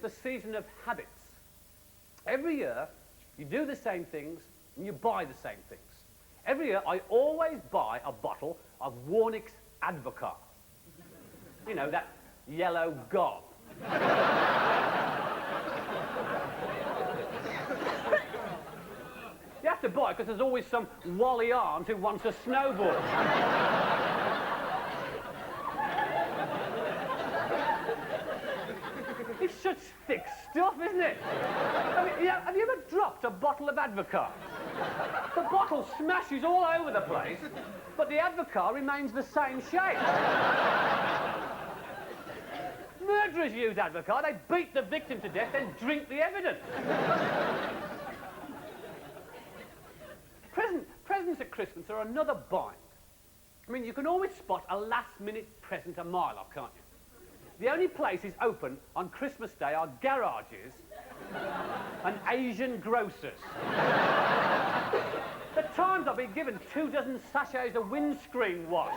the season of habits. Every year, you do the same things and you buy the same things. Every year, I always buy a bottle of Warnick's Advocaat. You know, that yellow gob. You have to buy it because there's always some wally aunt who wants a snowball. It's such thick stuff, isn't it? I mean, yeah, have you ever dropped a bottle of Advocaat? The bottle smashes all over the place, but the Advocaat remains the same shape. Murderers use Advocaat. They beat the victim to death, then drink the evidence. Presents at Christmas are another bind. I mean, you can always spot a last-minute present a mile off, can't you? The only places open on Christmas Day are garages and Asian grocers. At times I've been given 24 sachets of windscreen wash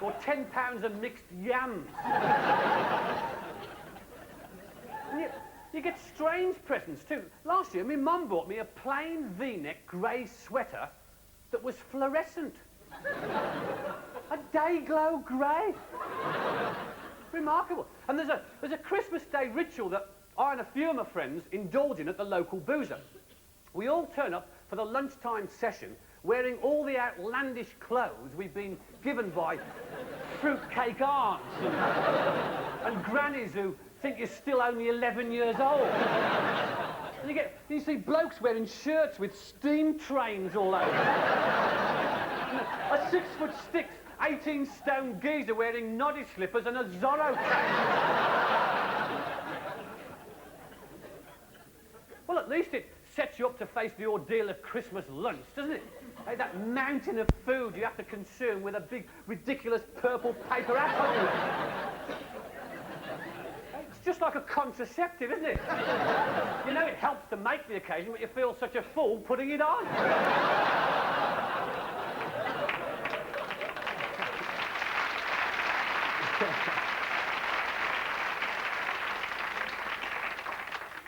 or 10 pounds of mixed yams. And you get strange presents too. Last year, my mum bought me a plain V-neck grey sweater that was fluorescent. A day-glow grey. Remarkable. And there's a Christmas Day ritual that I and a few of my friends indulge in at the local boozer. We all turn up for the lunchtime session wearing all the outlandish clothes we've been given by fruitcake aunts and grannies who think you're still only 11 years old. And you see blokes wearing shirts with steam trains all over. A 6-foot stick, 18-stone geezer wearing noddy slippers and a Zorro cane. Well, at least it sets you up to face the ordeal of Christmas lunch, doesn't it? Hey, that mountain of food you have to consume with a big, ridiculous purple paper hat on you. It's just like a contraceptive, isn't it? You know it helps to make the occasion, but you feel such a fool putting it on.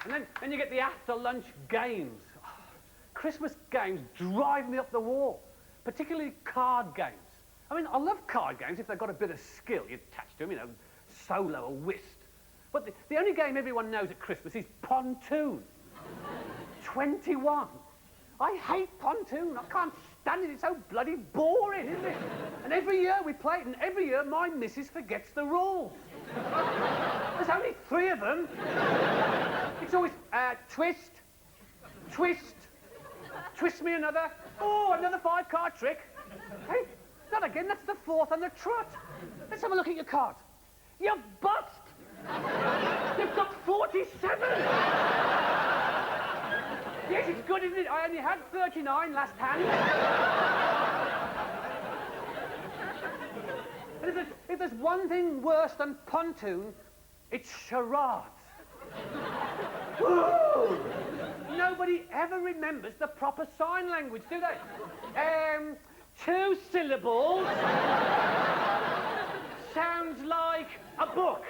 And then you get the after-lunch games. Christmas games drive me up the wall, particularly card games. I mean, I love card games if they've got a bit of skill attached to them, you know, solo or whist. But the only game everyone knows at Christmas is pontoon. 21. I hate pontoon. I can't stand it. It's so bloody boring, isn't it? And every year we play it, and every year my missus forgets the rules. There's only 3 of them. It's always, twist, twist, twist me another. Oh, another 5-card trick. Hey, not again, that's the 4th on the trot. Let's have a look at your cards. You bust! You've got 47! Yes, it's good, isn't it? I only had 39 last hand. And if there's one thing worse than pontoon, it's charades. Whoa! Nobody ever remembers the proper sign language, do they? 2 syllables sounds like a book.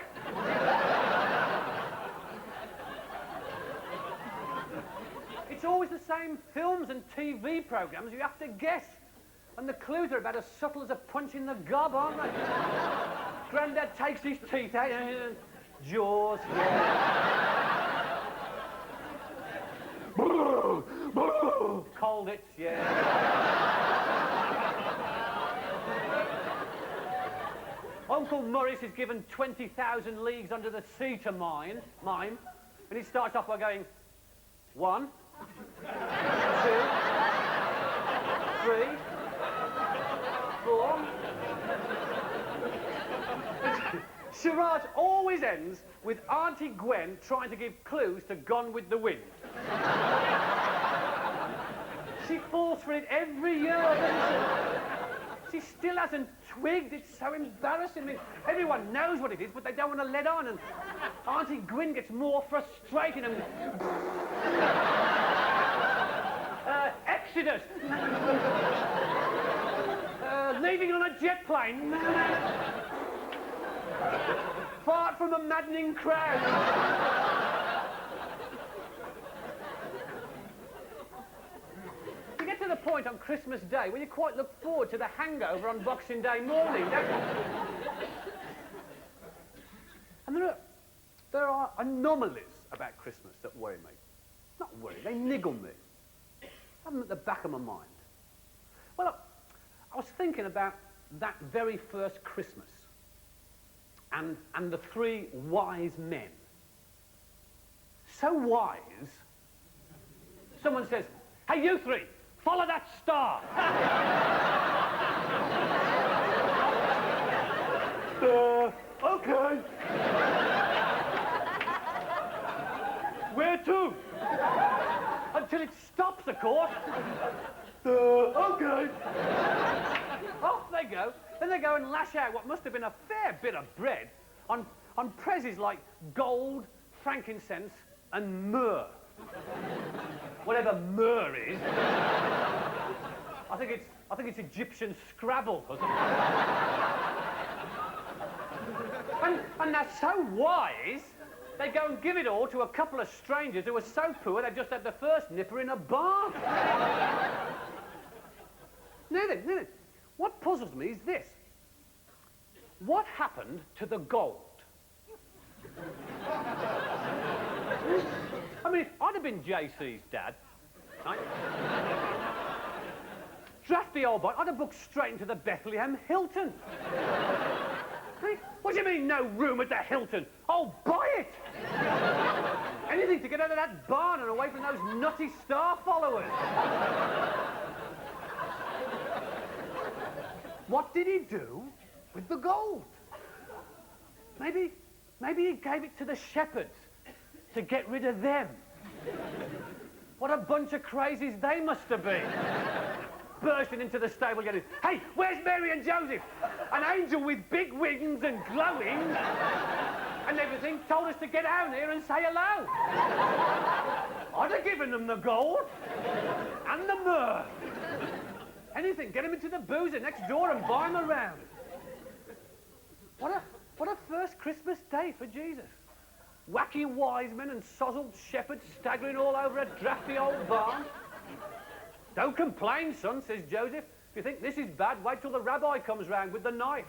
It's always the same films and TV programmes you have to guess. And the clues are about as subtle as a punch in the gob, aren't they? Grandad takes his teeth out and Jaws, yeah. Cold it's, yeah. Uncle Morris is given 20,000 leagues under the sea to mime, and he starts off by going, 1, 2, 3, 4. Charades always ends with Auntie Gwen trying to give clues to Gone with the Wind. She falls for it every year, doesn't she? She still hasn't twigged. It's so embarrassing. I mean, everyone knows what it is, but they don't want to let on, and Auntie Gwyn gets more frustrated and... Exodus! Leaving on a jet plane! Fart from a maddening crowd. You get to the point on Christmas Day where you quite look forward to the hangover on Boxing Day morning, don't you? And there are anomalies about Christmas that worry me. Not worry, they niggle me. I have them at the back of my mind. Well, I was thinking about that very first Christmas and the three wise men. So wise, someone says, "Hey, you three, follow that star." Okay. Where to? Until it stops, of course. Okay. Off they go. Then they go and lash out what must have been a fair bit of bread on prezzies like gold, frankincense, and myrrh. Whatever myrrh is. I think it's Egyptian Scrabble. And they're so wise, they go and give it all to a couple of strangers who are so poor they've just had the first nipper in a bar. Now then, what puzzles me is this. What happened to the gold? I mean, if I'd have been JC's dad, right? Drafty old boy, I'd have booked straight into the Bethlehem Hilton. Hey, what do you mean, no room at the Hilton? I'll buy it! Anything to get out of that barn and away from those nutty star followers. What did he do with the gold? Maybe he gave it to the shepherds to get rid of them. What a bunch of crazies they must have been. Bursting into the stable getting, "Hey, where's Mary and Joseph? An angel with big wings and glowing and everything told us to get down here and say hello." I'd have given them the gold and the myrrh. Anything, get them into the boozer next door and buy them around. What a first Christmas day for Jesus. Wacky wise men and sozzled shepherds staggering all over a drafty old barn. "Don't complain, son," says Joseph. "If you think this is bad, wait till the rabbi comes round with the knife."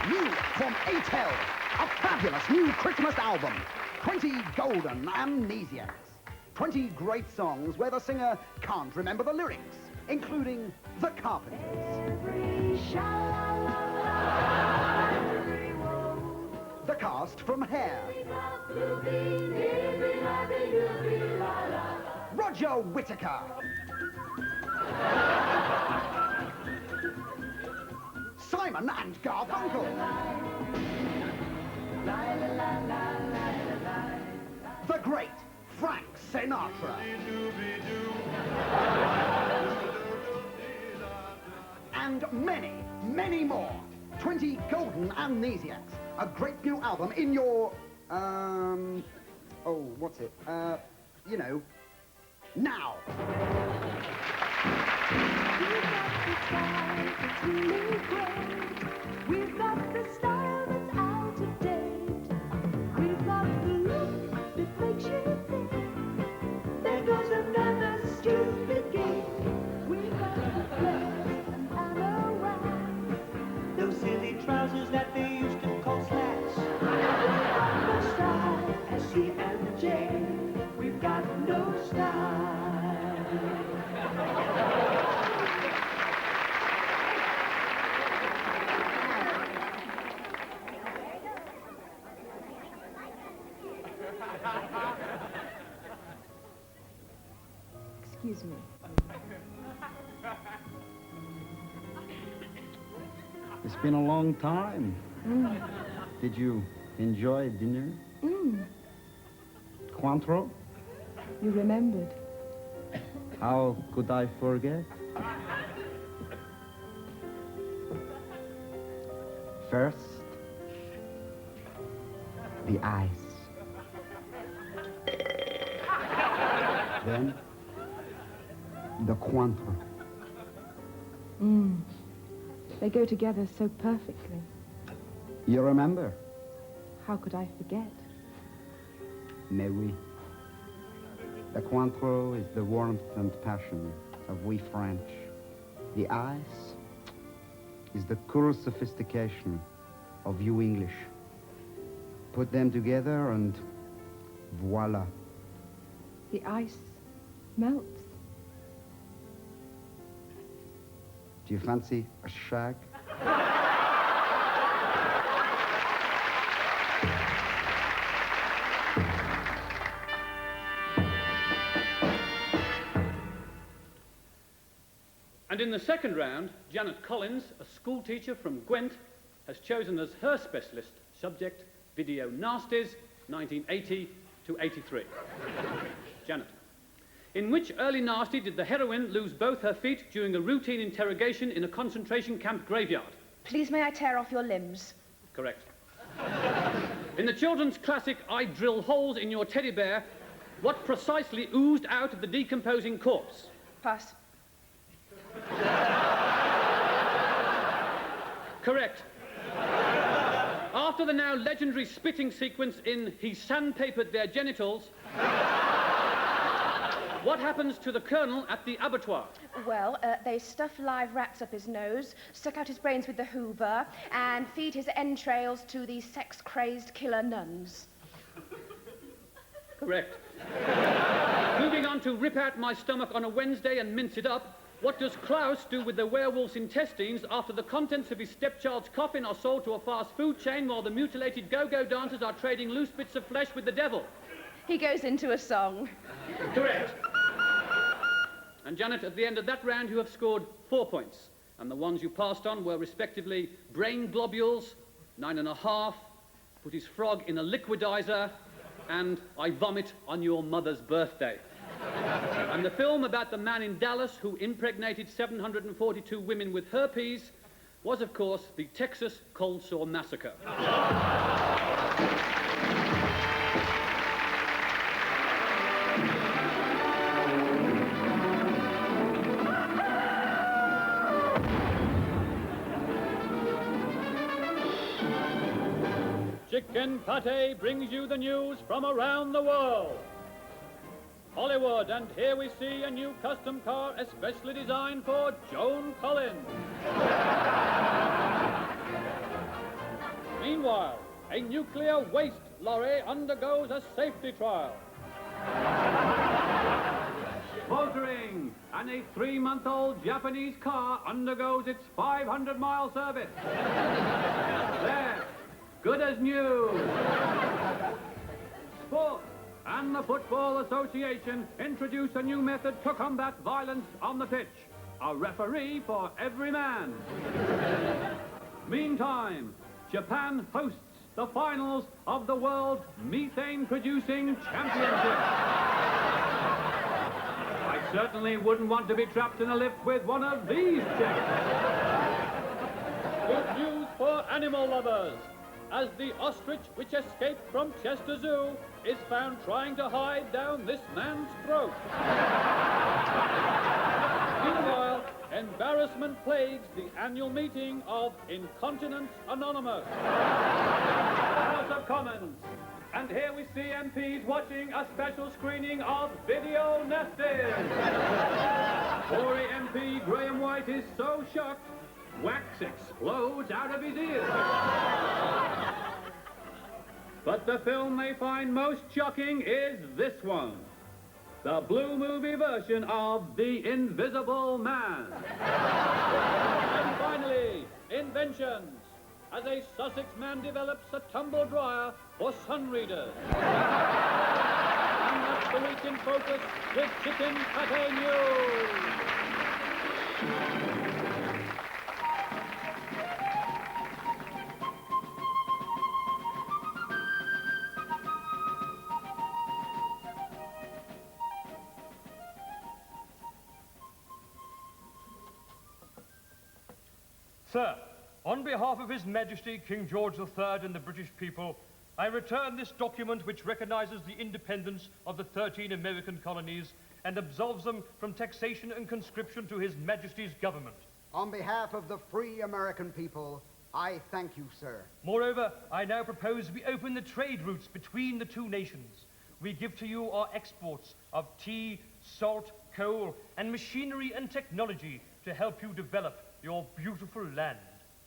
New from A-Tel, a fabulous new Christmas album. 20 golden amnesiacs. 20 great songs where the singer can't remember the lyrics, including The Carpenters. The cast from Hair. Roger Whittaker. Simon and Garfunkel. The great Frank Sinatra. And many, many more. 20 golden amnesiacs. A great new album in your, oh, what's it? You know, now. We've got the style that's out of date. We've got the look that makes you think there goes another stupid game. We've got the flair and anorak, those silly trousers that they used to call slacks. we've got the style, S-C and J. We've got no style. Excuse me. It's been a long time. Did you enjoy dinner? Cointreau? You remembered. How could I forget? First, the ice. Then, the Cointreau. They go together so perfectly. You remember? How could I forget? Mais oui. The Cointreau is the warmth and passion of we French. The ice is the cool sophistication of you English. Put them together and voila. The ice melts. Do you fancy a shag? And in the second round, Janet Collins, a school teacher from Gwent, has chosen as her specialist subject video nasties 1980 to 83. Janet. In which early nasty did the heroine lose both her feet during a routine interrogation in a concentration camp graveyard? Please may I tear off your limbs? Correct. In the children's classic I Drill Holes in Your Teddy Bear, what precisely oozed out of the decomposing corpse? Pass. Correct. After the now legendary spitting sequence in He Sandpapered Their Genitals, what happens to the colonel at the abattoir? Well, they stuff live rats up his nose, suck out his brains with the Hoover, and feed his entrails to the sex-crazed killer nuns. Correct. Moving on to rip out my stomach on a Wednesday and mince it up, what does Klaus do with the werewolf's intestines after the contents of his stepchild's coffin are sold to a fast food chain while the mutilated go-go dancers are trading loose bits of flesh with the devil? He goes into a song. Correct. And Janet, at the end of that round, you have scored 4 points. And the ones you passed on were respectively brain globules, 9.5, put his frog in a liquidizer, and I vomit on your mother's birthday. And the film about the man in Dallas who impregnated 742 women with herpes was, of course, the Texas Cold Sore Massacre. Chicken Pate brings you the news from around the world. Hollywood, and here we see a new custom car especially designed for Joan Collins. Meanwhile, a nuclear waste lorry undergoes a safety trial. Motoring, and a 3-month-old Japanese car undergoes its 500-mile service. There, good as new. Sport. And the Football Association introduce a new method to combat violence on the pitch. A referee for every man. Meantime, Japan hosts the finals of the World Methane-Producing Championship. I certainly wouldn't want to be trapped in a lift with one of these chaps. Good news for animal lovers, as the ostrich which escaped from Chester Zoo is found trying to hide down this man's throat. Meanwhile, embarrassment plagues the annual meeting of Incontinence Anonymous. House of Commons. And here we see MPs watching a special screening of Video Nested. Tory MP Graham White is so shocked, wax explodes out of his ears. But the film they find most shocking is this one. The Blue movie version of The Invisible Man. And finally, inventions. As a Sussex man develops a tumble dryer for sun readers. And that's the week in focus with Chicken Pate News. Sir, on behalf of His Majesty King George III and the British people, I return this document which recognizes the independence of the 13 American colonies and absolves them from taxation and conscription to His Majesty's government. On behalf of the free American people, I thank you, sir. Moreover, I now propose we open the trade routes between the two nations. We give to you our exports of tea, salt, coal, and machinery and technology to help you develop your beautiful land.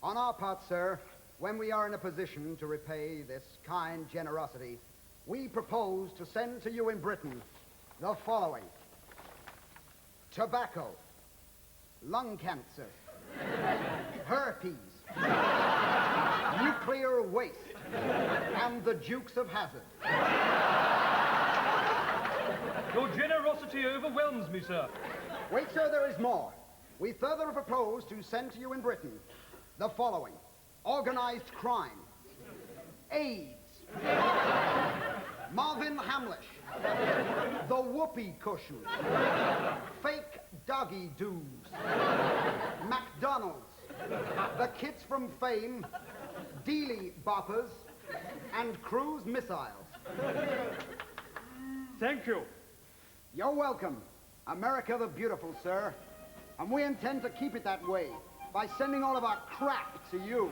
On our part, sir, when we are in a position to repay this kind generosity, we propose to send to you in Britain the following: tobacco, lung cancer, herpes, nuclear waste, and the Dukes of Hazzard. Your generosity overwhelms me, sir. Wait, sir, there is more. We further propose to send to you in Britain the following: organized crime, AIDS, Marvin Hamlish, the whoopee cushion, fake doggy doos, McDonald's, the kits from Fame, Dealey boppers, and cruise missiles. Thank you. You're welcome. America the Beautiful, sir. And we intend to keep it that way by sending all of our crap to you.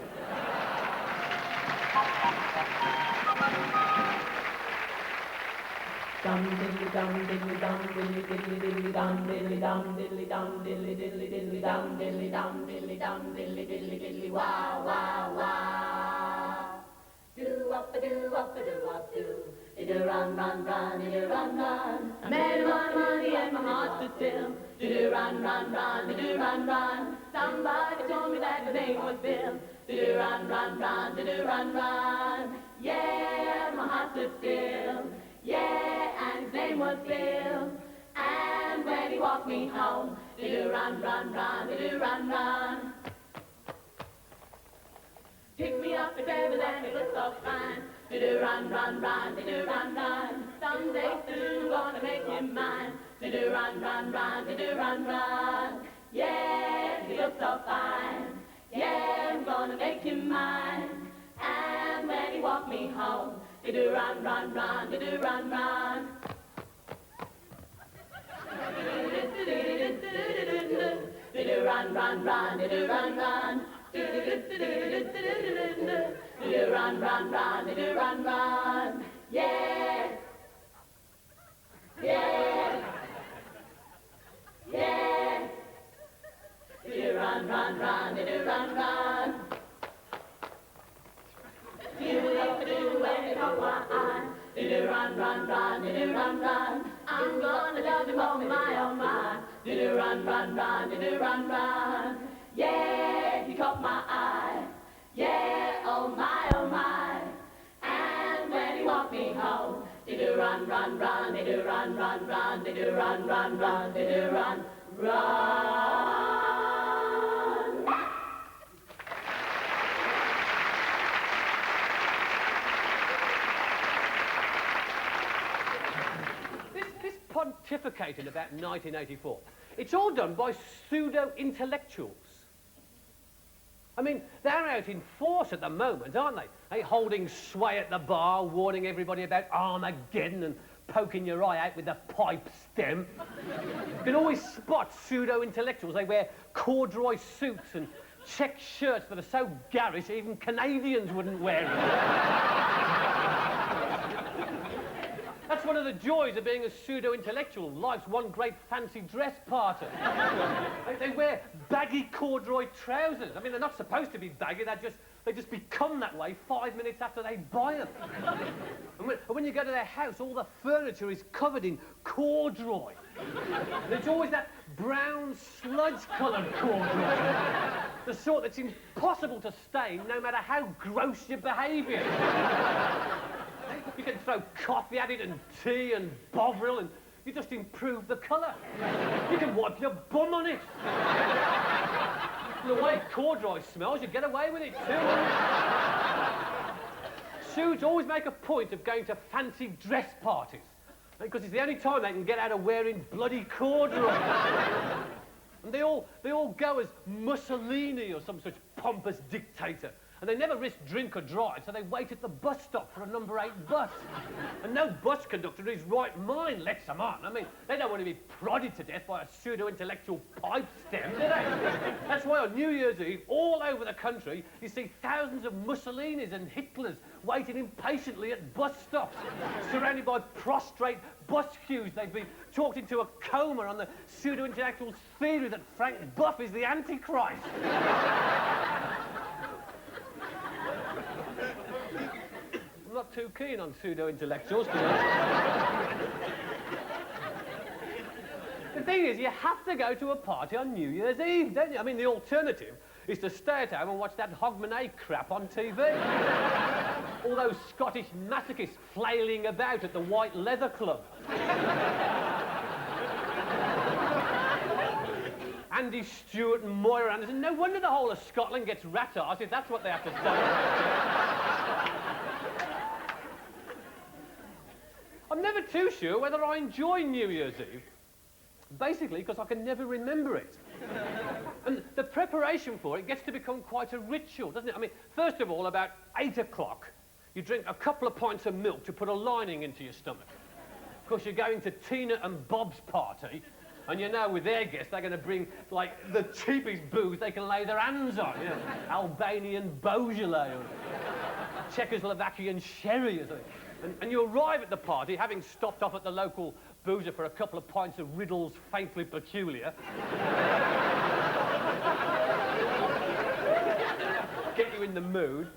Dum diddly dum diddly dum diddly diddly diddly dum diddly dum diddly dum diddly diddly diddly dum diddly dum diddly dum diddly diddly diddly wow wow wow. Do up a do up a do up do. Do run run run do run run. I made my money and my heart stood still. Do run run run do run run. Somebody told me that the name was Bill. Do run run run do run run. Yeah, my heart stood still. Yeah, and his name was Bill. And when he walked me home, do run run run do run run. Pick me up if ever then it looks so fine. Do run run run do run run. Someday soon I'm gonna make him mine. Do run run run do run run. Yeah, he looks so fine. Yeah, I'm gonna make him mine. And when he walked me home, do run run run do run run. Do run run run do run run. Do run run run do run run. Yeah. Yeah. Yeah. Do run run run do run run. You love to do when you caught my eye. Do run run run do run run. I'm gonna love him oh my oh my. Do run run run do run run. Yeah, he caught my eye. Yeah, oh my oh my. And when he walked me home, do run run run do run run run do run run run do run run. This pontificating about 1984, it's all done by pseudo-intellectuals. I mean, they're out in force at the moment, aren't they? They holding sway at the bar, warning everybody about Armageddon and poking your eye out with the pipe stem. You can always spot pseudo-intellectuals. They wear corduroy suits and check shirts that are so garish even Canadians wouldn't wear them. That's one of the joys of being a pseudo-intellectual. Life's one great fancy dress party. They wear baggy corduroy trousers. I mean, they're not supposed to be baggy. They just become that way 5 minutes after they buy them. And when you go to their house, all the furniture is covered in corduroy. There's always that brown sludge-coloured corduroy. The sort that's impossible to stain no matter how gross your behaviour. You can throw coffee at it and tea and Bovril and you just improve the colour. You can wipe your bum on it. The way corduroy smells, you get away with it too. Suits always make a point of going to fancy dress parties because it's the only time they can get out of wearing bloody corduroy. And they all go as Mussolini or some such pompous dictator. And they never risk drink or drive, so they wait at the bus stop for a number 8 bus. And no bus conductor in his right mind lets them on. I mean, they don't want to be prodded to death by a pseudo-intellectual pipe stem, do they? That's why on New Year's Eve, all over the country, you see thousands of Mussolinis and Hitlers waiting impatiently at bus stops, surrounded by prostrate bus queues. They've been talked into a coma on the pseudo-intellectual's theory that Frank Buff is the Antichrist. I'm not too keen on pseudo-intellectuals, to be honest. The thing is, you have to go to a party on New Year's Eve, don't you? I mean, the alternative is to stay at home and watch that Hogmanay crap on TV. All those Scottish masochists flailing about at the White Leather Club. Andy Stewart and Moira Anderson. No wonder the whole of Scotland gets rat-arsed if that's what they have to say. I'm never too sure whether I enjoy New Year's Eve. Basically, because I can never remember it. And the preparation for it gets to become quite a ritual, doesn't it? I mean, first of all, about 8 o'clock, you drink a couple of pints of milk to put a lining into your stomach. Of course, you're going to Tina and Bob's party, and you know with their guests, they're going to bring, like, the cheapest booze they can lay their hands on, you know, Albanian Beaujolais, or Czechoslovakian sherry, or something. And you arrive at the party, having stopped off at the local boozer for a couple of pints of riddles faintly peculiar. Get you in the mood.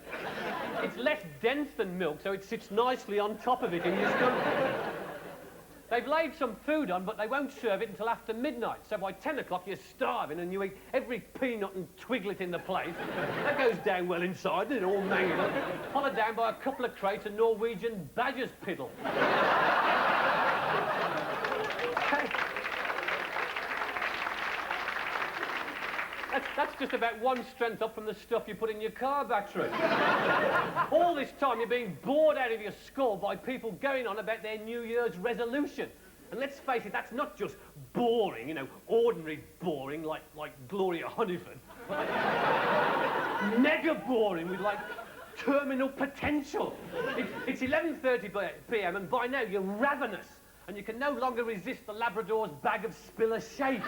It's less dense than milk, so it sits nicely on top of it in your stomach. They've laid some food on, but they won't serve it until after midnight. So by 10 o'clock, you're starving and you eat every peanut and twiglet in the place. That goes down well inside, and it all mangled up. Followed down by a couple of crates of Norwegian badger's piddle. That's just about one strength up from the stuff you put in your car battery. All this time you're being bored out of your skull by people going on about their New Year's resolution. And let's face it, that's not just boring, you know, ordinary boring like Gloria Hunniford. Mega boring with, like, terminal potential. It's 11:30 p.m. and by now you're ravenous and you can no longer resist the Labrador's bag of Spiller shake.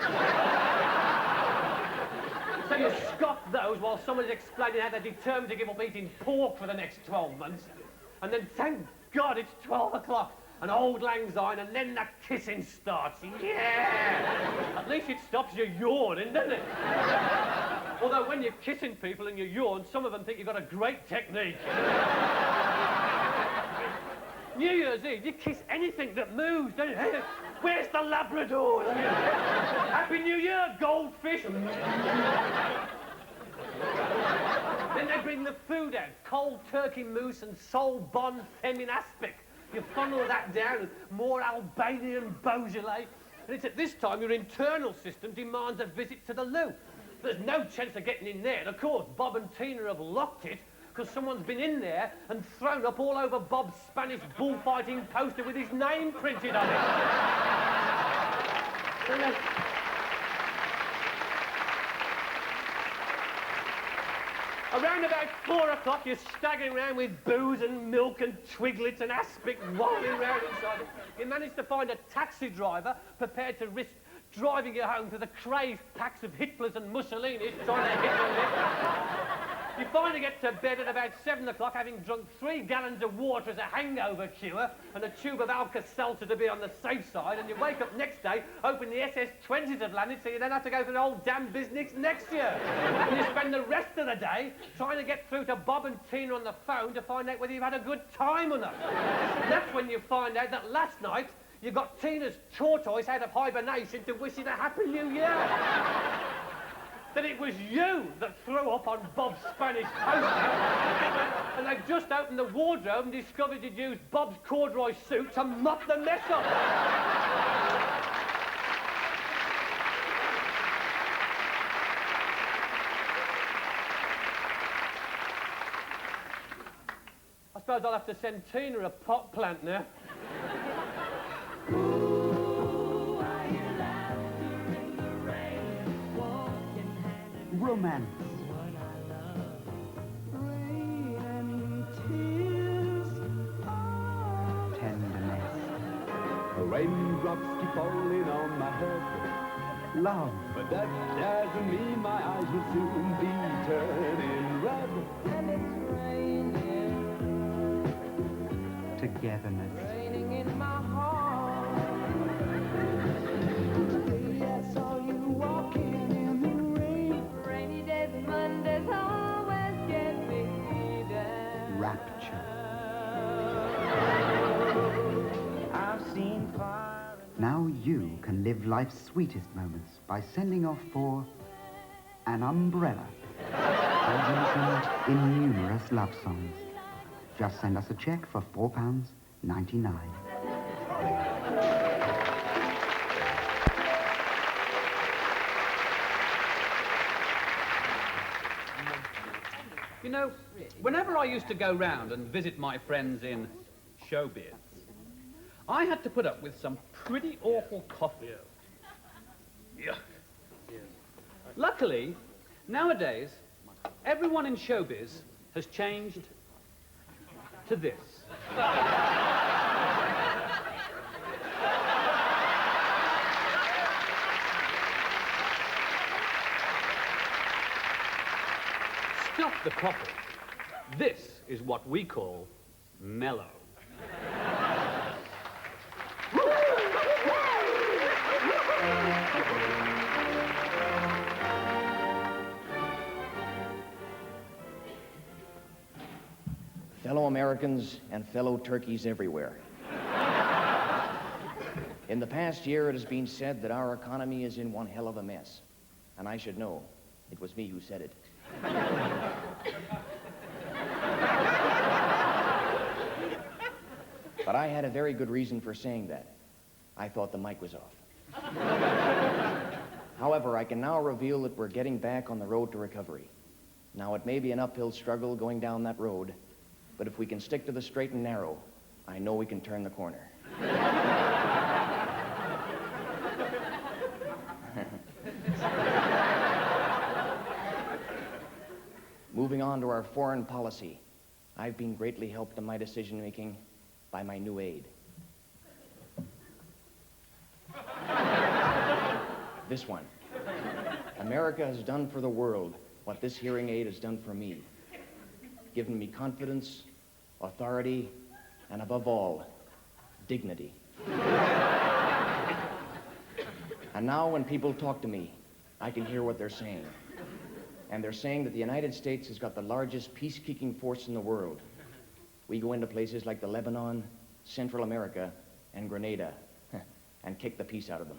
So you scoff those while someone's explaining how they're determined to give up eating pork for the next 12 months. And then, thank God, it's 12 o'clock and Auld Lang Syne, and then the kissing starts. Yeah! At least it stops you yawning, doesn't it? Although when you're kissing people and you yawn, some of them think you've got a great technique. New Year's Eve, you kiss anything that moves, don't you? Where's the Labrador? Happy New Year, goldfish. Then they bring the food out, cold turkey mousse and sole bon femme in aspic. You funnel that down and more Albanian Beaujolais. And it's at this time your internal system demands a visit to the loo. There's no chance of getting in there. And of course, Bob and Tina have locked it because someone's been in there and thrown up all over Bob's Spanish bullfighting poster with his name printed on it. Around about 4 o'clock, you're staggering around with booze and milk and twiglets and aspic wandering around inside it. You manage to find a taxi driver prepared to risk driving you home to the crazed packs of Hitlers and Mussolinis trying to hit and lick. You finally get to bed at about 7 o'clock, having drunk 3 gallons of water as a hangover cure and a tube of Alka-Seltzer to be on the safe side, and you wake up next day, hoping the SS-20s have landed so you don't have to go through the whole damn business next year. And you spend the rest of the day trying to get through to Bob and Tina on the phone to find out whether you've had a good time or not. And that's when you find out that last night you got Tina's tortoise out of hibernation to wish it a Happy New Year. That it was you that threw up on Bob's Spanish poster. And they've just opened the wardrobe and discovered you'd used Bob's corduroy suit to mop the mess up. I suppose I'll have to send Tina a pot plant now. Romance. Raindrops keep falling on my head. Love, but that doesn't mean my eyes will soon be turning red. And it's raining. Togetherness. Raining in my heart. Baby, I saw you walking in the rain. Rainy days, Mondays always get me down. Rapture. I've seen fire. Now you can live life's sweetest moments by sending off for an umbrella. As mentioned in numerous love songs. Just send us a check for £4.99. You know, whenever I used to go round and visit my friends in showbiz, I had to put up with some pretty awful coffee. Yuck. Luckily, nowadays, everyone in showbiz has changed to this. Stop the coffee. This is what we call mellow. Fellow Americans and fellow turkeys everywhere. In the past year, it has been said that our economy is in one hell of a mess. And I should know. It was me who said it. But I had a very good reason for saying that. I thought the mic was off. However, I can now reveal that we're getting back on the road to recovery. Now, it may be an uphill struggle going down that road, but if we can stick to the straight and narrow, I know we can turn the corner. Moving on to our foreign policy, I've been greatly helped in my decision-making by my new aide. This one. America has done for the world what this hearing aid has done for me. Given me confidence, authority, and above all, dignity. And now when people talk to me, I can hear what they're saying. And they're saying that the United States has got the largest peacekeeping force in the world. We go into places like the Lebanon, Central America, and Grenada, and kick the peace out of them.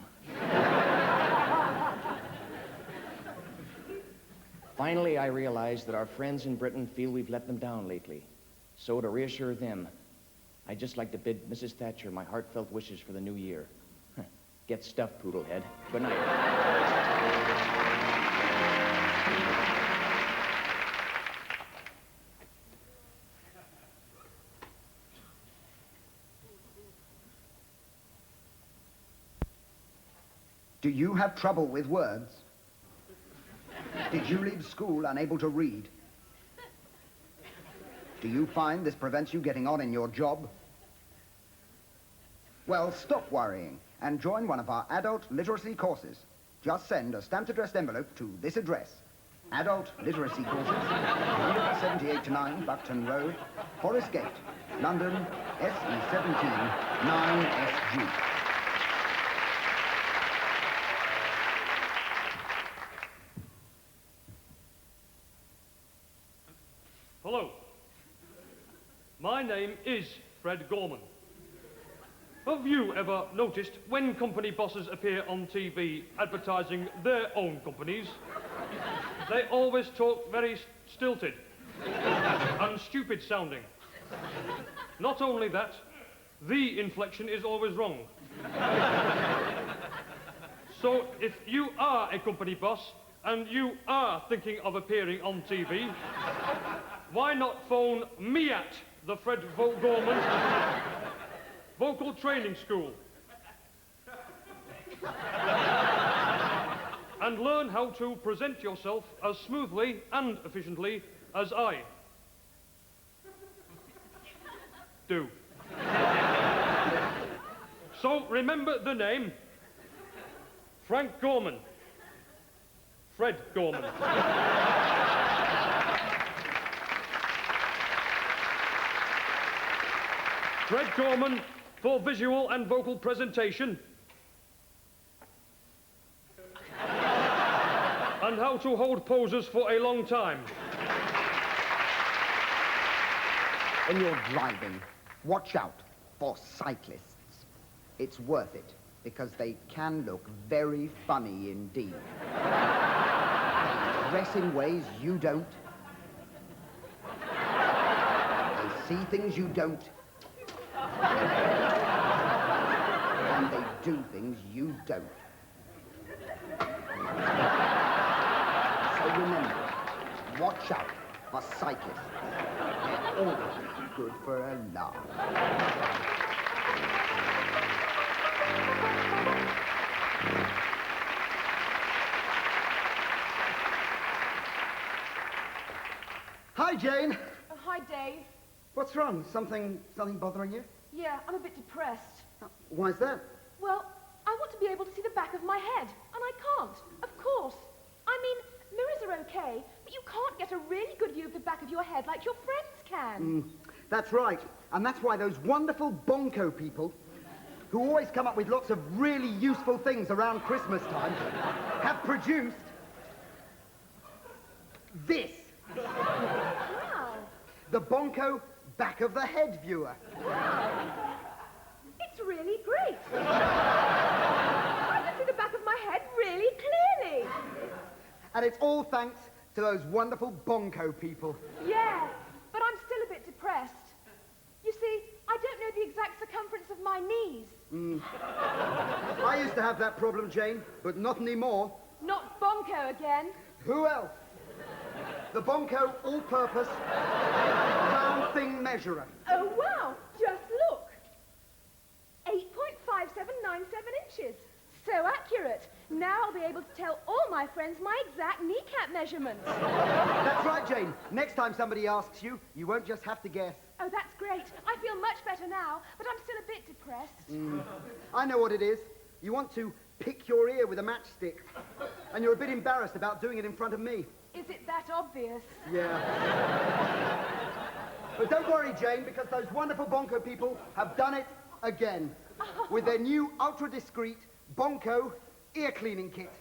Finally, I realize that our friends in Britain feel we've let them down lately. So to reassure them, I'd just like to bid Mrs. Thatcher my heartfelt wishes for the new year. Get stuffed, Poodlehead. Good night. Do you have trouble with words? Did you leave school unable to read? Do you find this prevents you getting on in your job? Well, stop worrying and join one of our adult literacy courses. Just send a stamped addressed envelope to this address. Adult Literacy Courses, 78-9 Buckton Road, Forest Gate, London, SE17 9SG. Hello. My name is Fred Gorman. Have you ever noticed when company bosses appear on TV advertising their own companies, they always talk very stilted and stupid sounding? Not only that, the inflection is always wrong. So if you are a company boss and you are thinking of appearing on TV, why not phone me at the Fred Gorman Vocal Training School and learn how to present yourself as smoothly and efficiently as I do. So remember the name. Frank Gorman. Fred Gorman. Fred Gorman for visual and vocal presentation. And how to hold poses for a long time. When you're driving, watch out for cyclists. It's worth it, because they can look very funny indeed. They dress in ways you don't. They see things you don't. And they do things you don't. So remember, watch out for cyclists. They're always good for a laugh. Hi, Jane. Oh, hi, Dave. What's wrong? Something bothering you? Yeah, I'm a bit depressed. Why's that? Well, I want to be able to see the back of my head, and I can't, of course. I mean, mirrors are okay, but you can't get a really good view of the back of your head like your friends can. That's right. And that's why those wonderful bonko people, who always come up with lots of really useful things around Christmas time, have produced this. Wow. The bonko back of the head viewer. It's really great. I can see the back of my head really clearly. And it's all thanks to those wonderful bonko people. Yeah, but I'm still a bit depressed. You see, I don't know the exact circumference of my knees. I used to have that problem, Jane, but not anymore. Not bonko again. Who else? The bonko all-purpose round thing measurer. Oh, wow, just look. 8.5797 inches. So accurate. Now I'll be able to tell all my friends my exact kneecap measurements. That's right, Jane. Next time somebody asks you, you won't just have to guess. Oh, that's great. I feel much better now, but I'm still a bit depressed. I know what it is. You want to pick your ear with a matchstick, and you're a bit embarrassed about doing it in front of me. Is it that obvious? Yeah. But don't worry, Jane, because those wonderful bonko people have done it again with their new ultra-discreet bonko ear cleaning kit.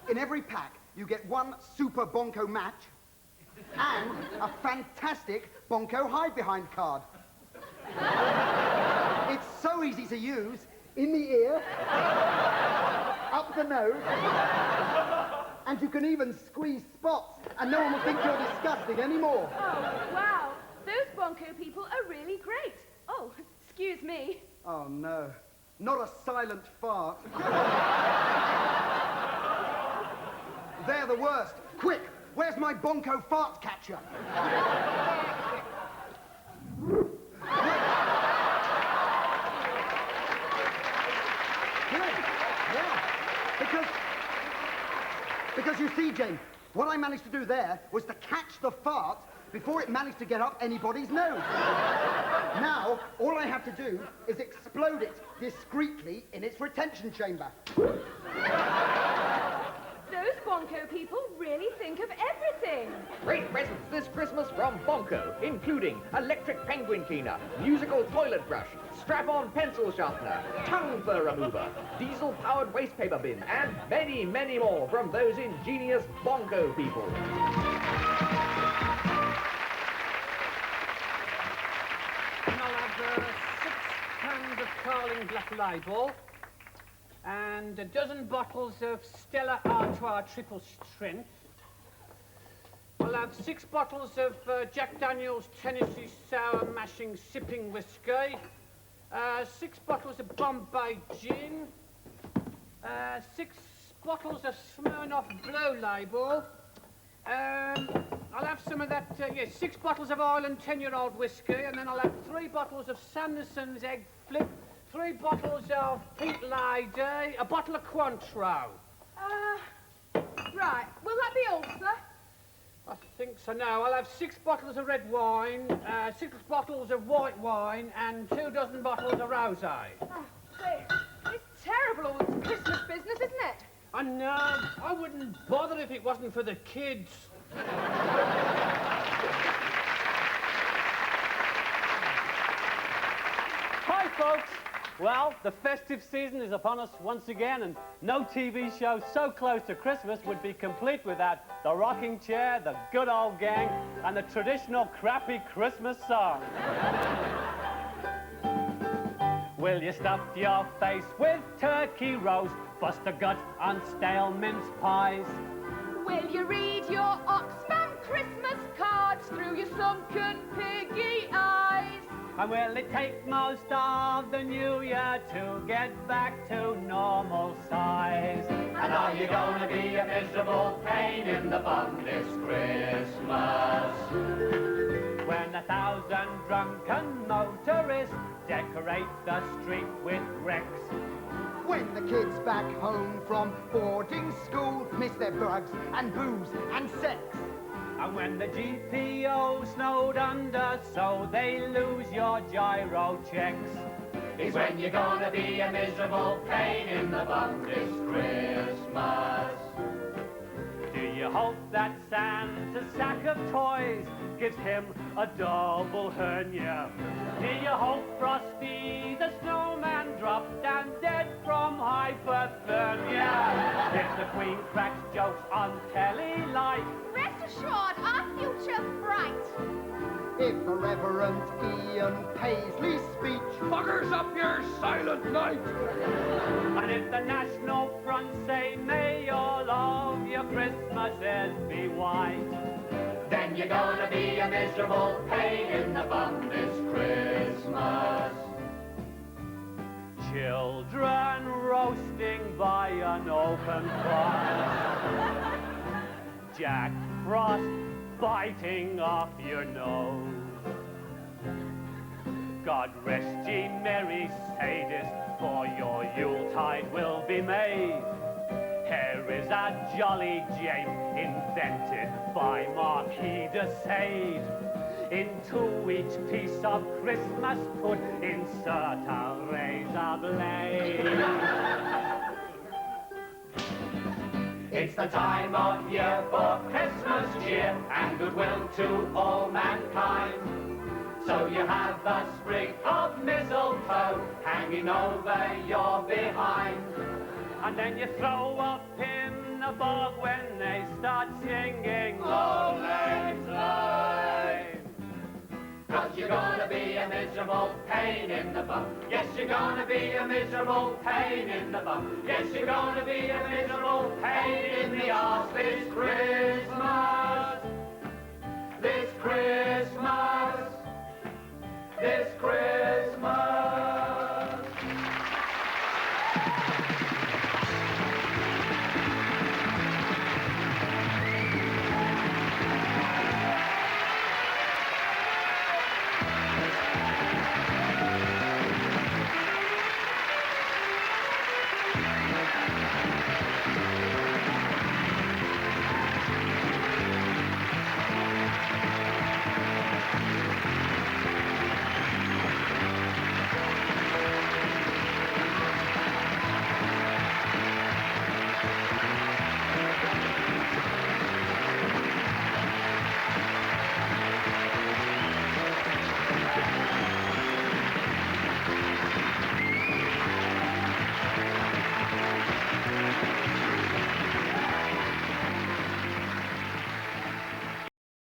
In every pack, you get one super bonko match and a fantastic bonko hide-behind card. It's so easy to use. In the ear, up the nose, and you can even squeeze spots, and no one will think you're disgusting anymore. Oh, wow. Those bonko people are really great. Oh, excuse me. Oh, no. Not a silent fart. They're the worst. Quick, where's my bonko fart catcher? Because you see, Jane, what I managed to do there was to catch the fart before it managed to get up anybody's nose. Now, all I have to do is explode it discreetly in its retention chamber. Those bonko people really think of everything. Great presents this Christmas from Bonko, including electric penguin cleaner, musical toilet brush, strap-on pencil sharpener, tongue fur remover, diesel-powered waste paper bin, and many, many more from those ingenious Bonko people. And I'll have 6 cans of Carling Black Label and a dozen bottles of Stella Artois Triple Strength. I'll have 6 bottles of Jack Daniel's Tennessee Sour Mashing Sipping Whiskey, 6 bottles of Bombay Gin, 6 bottles of Smirnoff Blue Label, I'll have some of that, 6 bottles of Ireland 10-year-old whiskey, and then I'll have 3 bottles of Sanderson's Egg Flip, 3 bottles of Pink Lady, a bottle of Cointreau. Right. Will that be all, sir? I think so. No, I'll have 6 bottles of red wine, 6 bottles of white wine, and 2 dozen bottles of rosé. Great. terrible all this Christmas business, isn't it? I know. I wouldn't bother if it wasn't for the kids. Hi, folks. Well, the festive season is upon us once again, and no TV show so close to Christmas would be complete without the rocking chair, the good old gang, and the traditional crappy Christmas song. Will you stuff your face with turkey roast, bust a gut on stale mince pies? Will you read your Oxfam Christmas cards through your sunken piggy eyes? And will it take most of the new year to get back to normal size? And are you gonna be a miserable pain in the bum this Christmas? When 1,000 drunken motorists decorate the street with bricks. When the kids back home from boarding school miss their drugs and booze and sex. And when the GPO snowed under so they lose your gyro checks. Is when you're gonna be a miserable pain in the bum this Christmas. Do you hope that Santa's sack of toys gives him a double hernia? Do you hope Frosty the snowman dropped down dead from hypothermia? If the Queen cracks jokes on telly like, Rest assured, our future's bright. If the Reverend Ian Paisley's speech Buggers up your silent night. and if the National Front say, may all of your Christmases be white, Then you're gonna be a miserable pain in the bum this Christmas. children roasting by an open fire, Jack Frost biting off your nose. God rest ye merry sadists, for your Yuletide will be made. Here is a jolly jape invented by Marquis de Sade. Into each piece of Christmas put insert a razor blade. It's the time of year for Christmas cheer and goodwill to all mankind. So you have a sprig of mistletoe hanging over your behind. And then you throw up in the bog when they start singing Auld Lang Syne. 'Cause you're gonna be a miserable pain in the bum. Yes, you're gonna be a miserable pain in the bum. Yes, you're gonna be a miserable pain in the arse this Christmas.